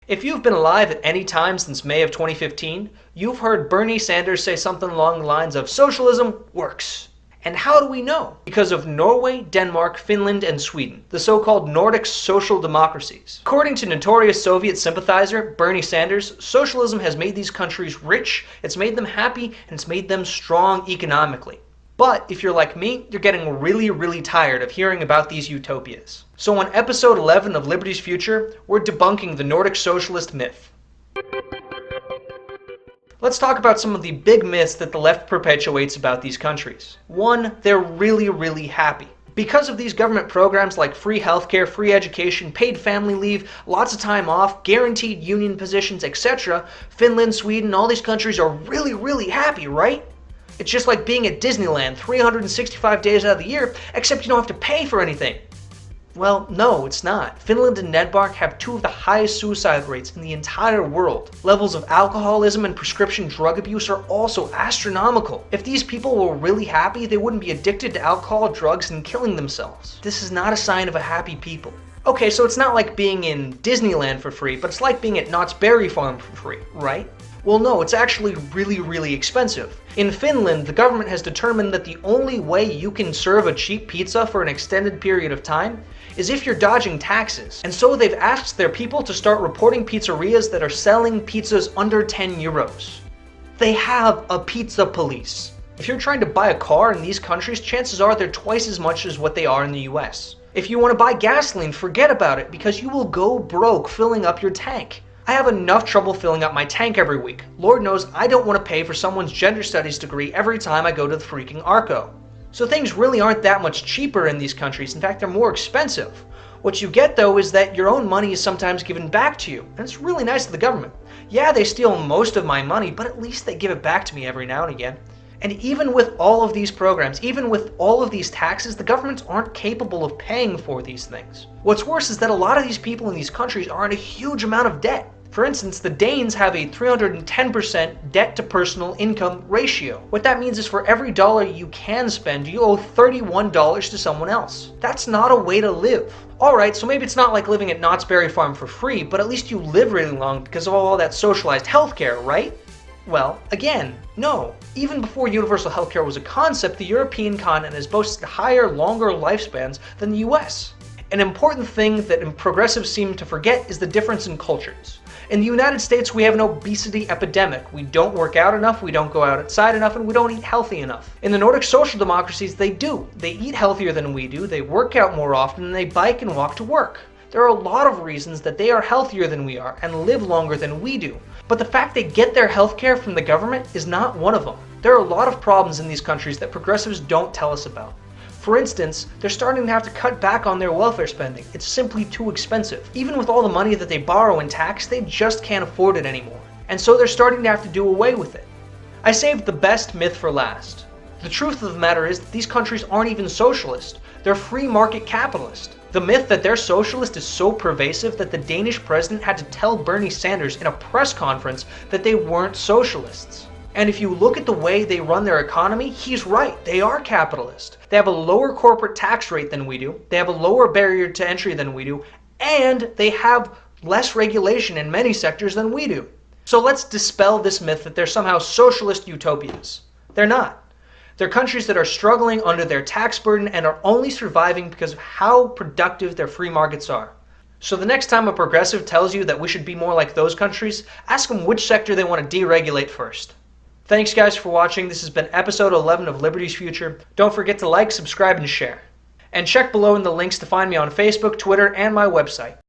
If you've been alive at any time since May of 2015, you've heard Bernie Sanders say something along the lines of socialism works. And how do we know? Because of Norway, Denmark, Finland, and Sweden, the so-called Nordic social democracies. According to notorious Soviet sympathizer Bernie Sanders, socialism has made these countries rich, it's made them happy, and it's made them strong economically. But if you're like me, you're getting really tired of hearing about these utopias. So on episode 11 of Liberty's Future, we're debunking the Nordic socialist myth. Let's talk about some of the big myths that the left perpetuates about these countries. 1, they're really happy. Because of these government programs like free healthcare, free education, paid family leave, lots of time off, guaranteed union positions, etc., Finland, Sweden, all these countries are really happy, right? It's just like being at Disneyland 365 days out of the year, except you don't have to pay for anything. Well, no, it's not. Finland and Denmark have 2 of the highest suicide rates in the entire world. Levels of alcoholism and prescription drug abuse are also astronomical. If these people were really happy, they wouldn't be addicted to alcohol, drugs, and killing themselves. This is not a sign of a happy people. Okay, so it's not like being in Disneyland for free, but it's like being at Knott's Berry Farm for free, right? Well, no, it's actually really expensive. In Finland, the government has determined that the only way you can serve a cheap pizza for an extended period of time is if you're dodging taxes. And so they've asked their people to start reporting pizzerias that are selling pizzas under 10 euros. They have a pizza police. If you're trying to buy a car in these countries, chances are they're twice as much as what they are in the US. If you want to buy gasoline, forget about it because you will go broke filling up your tank. I have enough trouble filling up my tank every week. Lord knows I don't want to pay for someone's gender studies degree every time I go to the freaking Arco. So things really aren't that much cheaper in these countries. In fact, they're more expensive. What you get though is that your own money is sometimes given back to you. And it's really nice of the government. Yeah, they steal most of my money, but at least they give it back to me every now and again. And even with all of these programs, even with all of these taxes, the governments aren't capable of paying for these things. What's worse is that a lot of these people in these countries are in a huge amount of debt. For instance, the Danes have a 310% debt to personal income ratio. What that means is for every dollar you can spend, you owe $31 to someone else. That's not a way to live. Alright, so maybe it's not like living at Knott's Berry Farm for free, but at least you live really long because of all that socialized healthcare, right? Well, again, no. Even before universal healthcare was a concept, the European continent has boasted higher, longer lifespans than the US. An important thing that progressives seem to forget is the difference in cultures. In the United States, we have an obesity epidemic. We don't work out enough, we don't go outside enough, and we don't eat healthy enough. In the Nordic social democracies, they do. They eat healthier than we do, they work out more often, and they bike and walk to work. There are a lot of reasons that they are healthier than we are and live longer than we do. But the fact they get their healthcare from the government is not one of them. There are a lot of problems in these countries that progressives don't tell us about. For instance, they're starting to have to cut back on their welfare spending. It's simply too expensive. Even with all the money that they borrow in tax, they just can't afford it anymore. And so they're starting to have to do away with it. I saved the best myth for last. The truth of the matter is that these countries aren't even socialist. They're free market capitalist. The myth that they're socialist is so pervasive that the Danish president had to tell Bernie Sanders in a press conference that they weren't socialists. And if you look at the way they run their economy, he's right, they are capitalist. They have a lower corporate tax rate than we do, they have a lower barrier to entry than we do, and they have less regulation in many sectors than we do. So let's dispel this myth that they're somehow socialist utopias. They're not. They're countries that are struggling under their tax burden and are only surviving because of how productive their free markets are. So the next time a progressive tells you that we should be more like those countries, ask them which sector they want to deregulate first. Thanks guys for watching. This has been episode 11 of Liberty's Future. Don't forget to like, subscribe, and share. And check below in the links to find me on Facebook, Twitter, and my website.